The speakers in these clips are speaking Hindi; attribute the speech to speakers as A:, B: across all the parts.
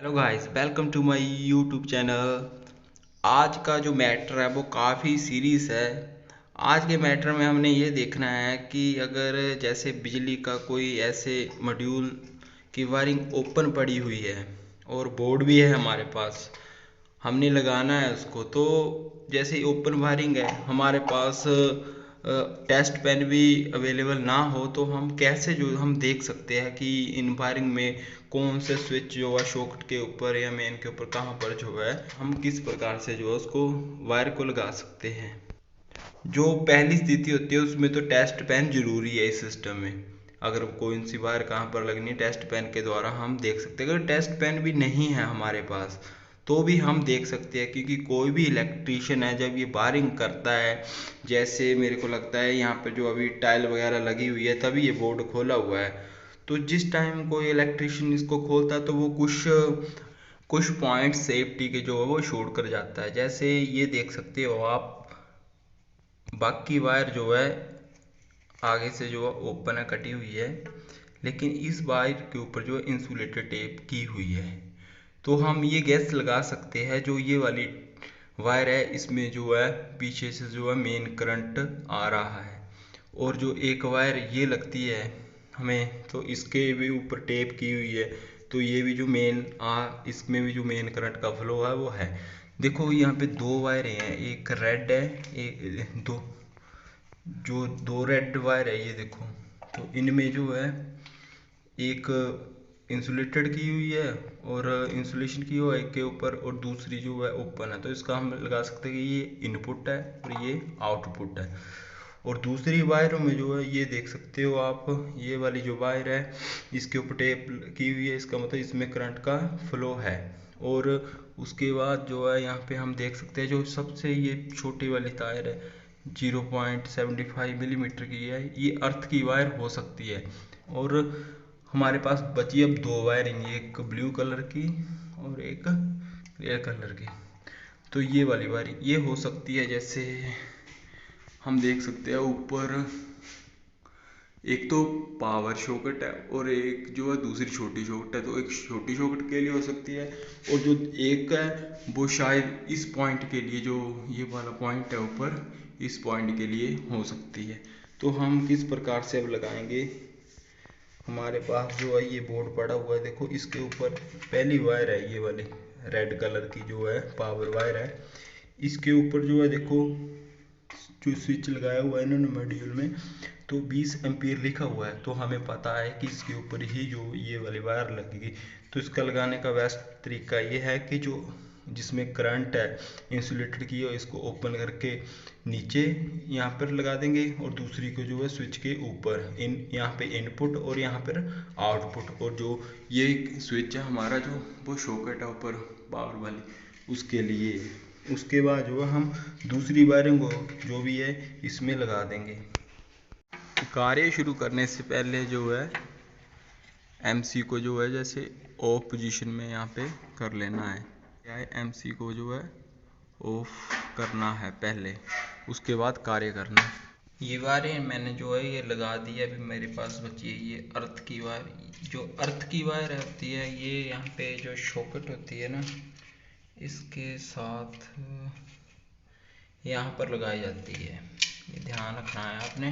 A: Hello guys, welcome to my YouTube channel. आज का जो मैटर है वो काफ़ी सीरियस है। आज के मैटर में हमने ये देखना है कि अगर जैसे बिजली का कोई ऐसे मॉड्यूल की वायरिंग ओपन पड़ी हुई है और बोर्ड भी है हमारे पास, हमने लगाना है उसको। तो जैसे ही ओपन वायरिंग है हमारे पास, टेस्ट पेन भी अवेलेबल ना हो, तो हम कैसे जो हम देख सकते हैं कि इन वायरिंग में कौन से स्विच जो है शॉकेट के ऊपर या मेन के ऊपर कहाँ पर जो है हम किस प्रकार से जो है उसको वायर को लगा सकते हैं। जो पहली स्थिति होती है उसमें तो टेस्ट पेन जरूरी है इस सिस्टम में। अगर कोई सी वायर कहाँ पर लगनी है टेस्ट पेन के द्वारा हम देख सकते हैं। अगर टेस्ट पेन भी नहीं है हमारे पास तो भी हम देख सकते हैं, क्योंकि कोई भी इलेक्ट्रीशियन है जब ये वायरिंग करता है, जैसे मेरे को लगता है यहाँ पे जो अभी टाइल वगैरह लगी हुई है तभी ये बोर्ड खोला हुआ है। तो जिस टाइम कोई इलेक्ट्रीशियन इसको खोलता है तो वो कुछ कुछ पॉइंट सेफ्टी के जो है वो छोड़ कर जाता है। जैसे ये देख सकते हो आप, बाकी वायर जो है आगे से जो है ओपन है, कटी हुई है, लेकिन इस वायर के ऊपर जो है इंसुलेटर टेप की हुई है। तो हम ये गैस लगा सकते हैं जो ये वाली वायर है इसमें जो है पीछे से जो है मेन करंट आ रहा है, और जो एक वायर ये लगती है हमें तो इसके भी ऊपर टेप की हुई है। तो ये भी जो मेन इसमें भी जो मेन करंट का फ्लो है वो है। देखो यहाँ पे दो वायर हैं, एक रेड है, एक दो जो दो रेड वायर है ये देखो। तो इनमें जो है एक इंसुलेटेड की हुई है और इंसुलेशन की हुआ है एक के ऊपर, और दूसरी जो है ओपन है। तो इसका हम लगा सकते हैं कि ये इनपुट है और ये आउटपुट है। और दूसरी वायरों में जो है ये देख सकते हो आप, ये वाली जो वायर है इसके ऊपर टेप की हुई है, इसका मतलब इसमें करंट का फ्लो है। और उसके बाद जो है यहाँ पे हम देख सकते हैं जो सबसे ये छोटी वाली तार है 0.75 मिलीमीटर की है, ये अर्थ की वायर हो सकती है। और हमारे पास बची अब दो वायरिंग, एक ब्लू कलर की और एक रेड कलर की। तो ये वाली वायरिंग ये हो सकती है, जैसे हम देख सकते हैं ऊपर एक तो पावर शॉकेट है और एक जो है दूसरी छोटी शॉकेट है। तो एक छोटी शॉकेट के लिए हो सकती है, और जो एक है वो शायद इस पॉइंट के लिए, जो ये वाला पॉइंट है ऊपर, इस पॉइंट के लिए हो सकती है। तो हम किस प्रकार से अब लगाएंगे, हमारे पास जो है ये बोर्ड पड़ा हुआ है, देखो इसके ऊपर पहली वायर है ये वाली रेड कलर की जो है पावर वायर है। इसके ऊपर जो है देखो जो स्विच लगाया हुआ है इन्होंने मॉड्यूल में, तो 20 एम्पीयर लिखा हुआ है। तो हमें पता है कि इसके ऊपर ही जो ये वाली वायर लगेगी। तो इसका लगाने का बेस्ट तरीका ये है कि जो जिसमें करंट है इंसुलेटेड की है इसको ओपन करके नीचे यहाँ पर लगा देंगे, और दूसरी को जो है स्विच के ऊपर इन यहाँ पे इनपुट और यहाँ पर आउटपुट। और जो ये स्विच है हमारा जो वो शॉकेट है ऊपर पावर वाली उसके लिए। उसके बाद जो है हम दूसरी वायरिंग को जो भी है इसमें लगा देंगे। कार्य शुरू करने से पहले जो है एमसी को जो है जैसे ऑफ पोजीशन में यहाँ पे कर लेना है। क्या है, एमसी को जो है ऑफ करना है पहले, उसके बाद कार्य करना है। ये वायर मैंने जो है ये लगा दी है। अभी मेरे पास बची है ये अर्थ की वायर। जो अर्थ की वायर होती है ये यहाँ पे जो शॉकेट होती है ना इसके साथ यहाँ पर लगाई जाती है। ये ध्यान रखना है आपने,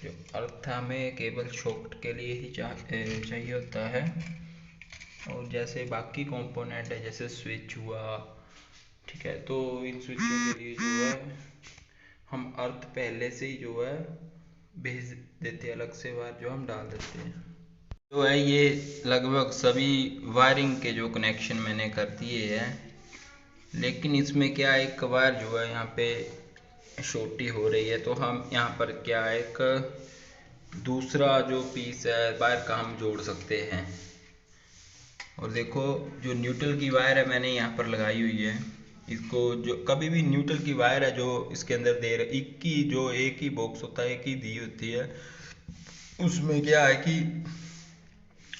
A: जो अर्थ हमें केवल शॉकेट के लिए ही चाहिए होता है। और जैसे बाकी कंपोनेंट है जैसे स्विच हुआ, ठीक है, तो इन स्विचों के लिए जो है हम अर्थ पहले से ही जो है भेज देते हैं, अलग से वायर जो हम डाल देते हैं। जो है ये लगभग सभी वायरिंग के जो कनेक्शन मैंने कर दिए हैं, लेकिन इसमें क्या है एक वायर जो है यहाँ पे छोटी हो रही है। तो हम यहाँ पर क्या है एक दूसरा जो पीस है वायर का हम जोड़ सकते हैं। और देखो जो न्यूट्रल की वायर है मैंने यहाँ पर लगाई हुई है। इसको जो कभी भी न्यूट्रल की वायर है जो इसके अंदर दे रहे एक की जो एक ही बॉक्स होता है एक ही दी होती है, उसमें क्या है कि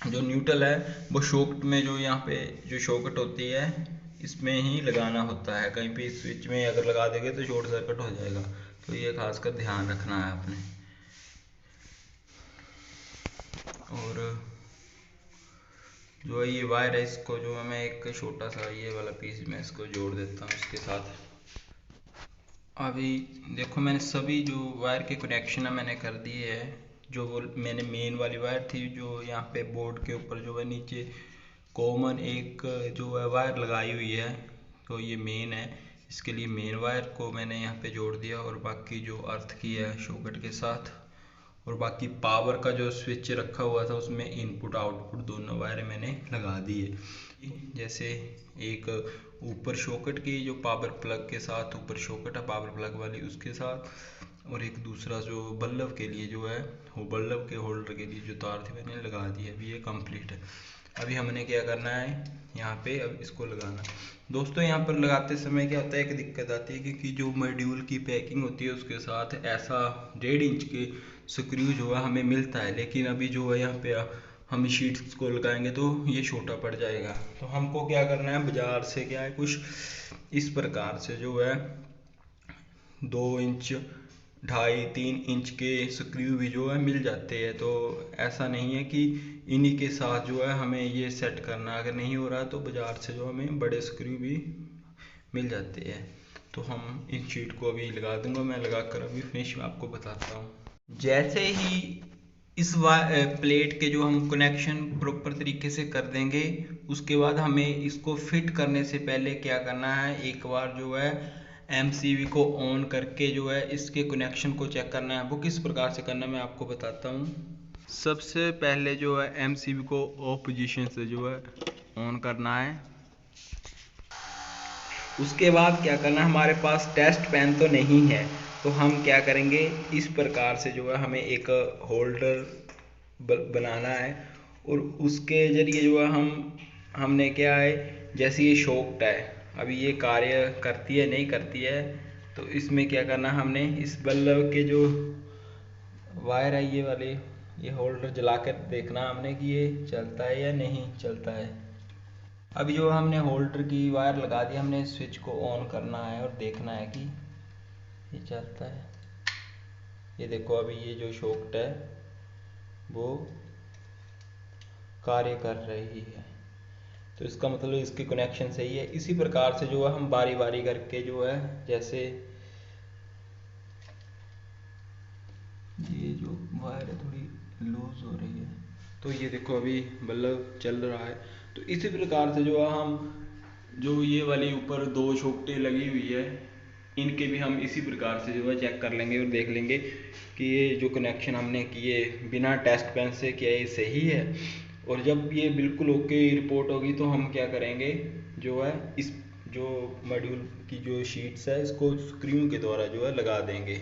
A: जो न्यूट्रल है वो शॉकेट में जो यहाँ पे जो शॉकेट होती है इसमें ही लगाना होता है। कहीं भी स्विच में अगर लगा देंगे तो शॉर्ट सर्किट हो जाएगा। तो ये खासकर ध्यान रखना है आपने। और जो है ये वायर है, इसको जो है मैं एक छोटा सा ये वाला पीस में इसको जोड़ देता हूँ इसके साथ। अभी देखो मैंने सभी जो वायर के कनेक्शन है मैंने कर दिए है। जो वो मैंने मेन वाली वायर थी जो यहाँ पे बोर्ड के ऊपर जो है नीचे कॉमन एक जो है वायर लगाई हुई है, तो ये मेन है। इसके लिए मेन वायर को मैंने यहाँ पे जोड़ दिया और बाकी जो अर्थ की है शॉकेट के साथ, और बाकी पावर का जो स्विच रखा हुआ था उसमें इनपुट आउटपुट दोनों वायर मैंने लगा दिए। जैसे एक ऊपर शॉकेट की जो पावर प्लग के साथ ऊपर शॉकेट है पावर प्लग वाली उसके साथ, और एक दूसरा जो बल्ब के लिए जो है वो बल्ब के होल्डर के लिए जो तार थी मैंने लगा दी है। अभी ये कंप्लीट है। अभी हमने क्या करना है यहाँ पे अब इसको लगाना। दोस्तों यहाँ पर लगाते समय क्या होता है, एक दिक्कत आती है कि जो मॉड्यूल की पैकिंग होती है उसके साथ ऐसा 1.5 इंच के स्क्रू जो है हमें मिलता है, लेकिन अभी जो है यहाँ पे हम शीट्स को लगाएंगे तो ये छोटा पड़ जाएगा। तो हमको क्या करना है, बाजार से क्या है कुछ इस प्रकार से जो है 2 इंच 2.5-3 इंच के स्क्रू भी जो है मिल जाते हैं। तो ऐसा नहीं है कि इन्हीं के साथ जो है हमें ये सेट करना, अगर नहीं हो रहा तो बाजार से जो हमें बड़े स्क्रू भी मिल जाते हैं। तो हम इस शीट को अभी लगा दूंगा, मैं लगा कर अभी फिनिश आपको बताता हूँ। जैसे ही इस प्लेट के जो हम कनेक्शन प्रॉपर तरीके से कर देंगे, उसके बाद हमें इसको फिट करने से पहले क्या करना है, एक बार जो है एमसीबी को ऑन करके जो है इसके कनेक्शन को चेक करना है। वो किस प्रकार से करना है मैं आपको बताता हूँ। सबसे पहले जो है एमसीबी को ऑफ पोजीशन से जो है ऑन करना है। उसके बाद क्या करना है, हमारे पास टेस्ट पेन तो नहीं है तो हम क्या करेंगे, इस प्रकार से जो है हमें एक होल्डर बनाना है और उसके जरिए जो है हमने क्या है, जैसे ये शॉक्ट है अभी ये कार्य करती है नहीं करती है, तो इसमें क्या करना हमने इस बल्ब के जो वायर है ये वाले ये होल्डर जला कर देखना हमने कि ये चलता है या नहीं चलता है। अभी जो हमने होल्डर की वायर लगा दी, हमने स्विच को ऑन करना है और देखना है कि ये चलता है। ये देखो अभी ये जो शॉक्ट है वो कार्य कर रही है, तो इसका मतलब इसके कनेक्शन सही है। इसी प्रकार से जो है हम बारी बारी करके जो है, जैसे ये जो वायर है थोड़ी लूज हो रही है तो ये देखो अभी बल्ब चल रहा है। तो इसी प्रकार से जो है हम जो ये वाली ऊपर 2 शॉकटें लगी हुई है इनके भी हम इसी प्रकार से जो है चेक कर लेंगे और देख लेंगे कि ये जो कनेक्शन हमने किए बिना टेस्ट पेन से किया ये सही है। और जब ये बिल्कुल ओके रिपोर्ट होगी तो हम क्या करेंगे, जो है इस जो मॉड्यूल की जो शीट्स है इसको स्क्रू के द्वारा जो है लगा देंगे।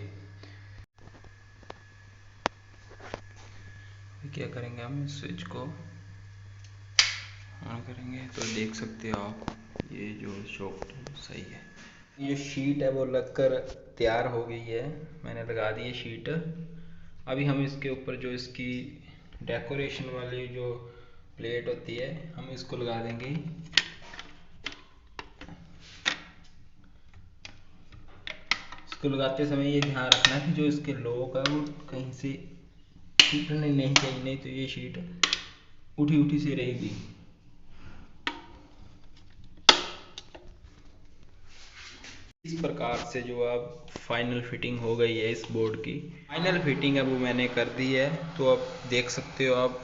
A: क्या करेंगे, हम स्विच को ऑन करेंगे तो देख सकते हो आप ये जो शॉफ्ट सही है। ये शीट है वो लगकर तैयार हो गई है, मैंने लगा दी है शीट। अभी हम इसके ऊपर जो इसकी डेकोरेशन वाली जो प्लेट होती है हम इसको लगा देंगे। इसको लगाते समय ये ध्यान रखना है कि जो इसके लॉक है वो कहीं से टूटने नहीं चाहिए, नहीं तो ये शीट उठी उठी सी रहेगी। इस प्रकार से जो अब फाइनल फिटिंग हो गई है इस बोर्ड की, फाइनल फिटिंग अब वो मैंने कर दी है। तो अब देख सकते हो आप,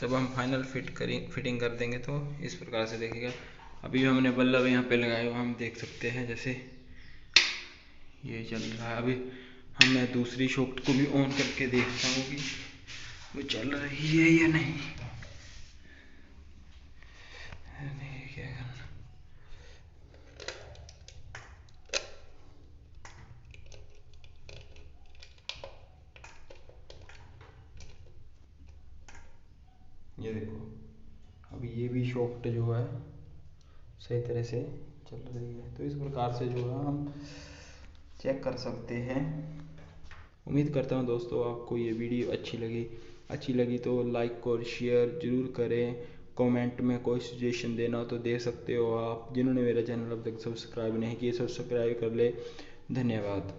A: जब हम फाइनल फिटिंग कर देंगे तो इस प्रकार से देखेगा। अभी जो हमने बल्ब यहाँ पे लगाए हुए हम देख सकते हैं, जैसे ये चल रहा है। अभी हम मैं दूसरी शॉफ्ट को भी ऑन करके देखता हूँ कि वो चल रही है या नहीं। क्या करना, ये देखो अभी ये भी शॉफ्ट जो है सही तरह से चल रही है। तो इस प्रकार से जो है हम चेक कर सकते हैं। उम्मीद करता हूँ दोस्तों आपको ये वीडियो अच्छी लगी तो लाइक और शेयर ज़रूर करें। कमेंट में कोई सजेशन देना हो तो दे सकते हो आप। जिन्होंने मेरा चैनल अब तक सब्सक्राइब नहीं किया सब्सक्राइब कर ले। धन्यवाद।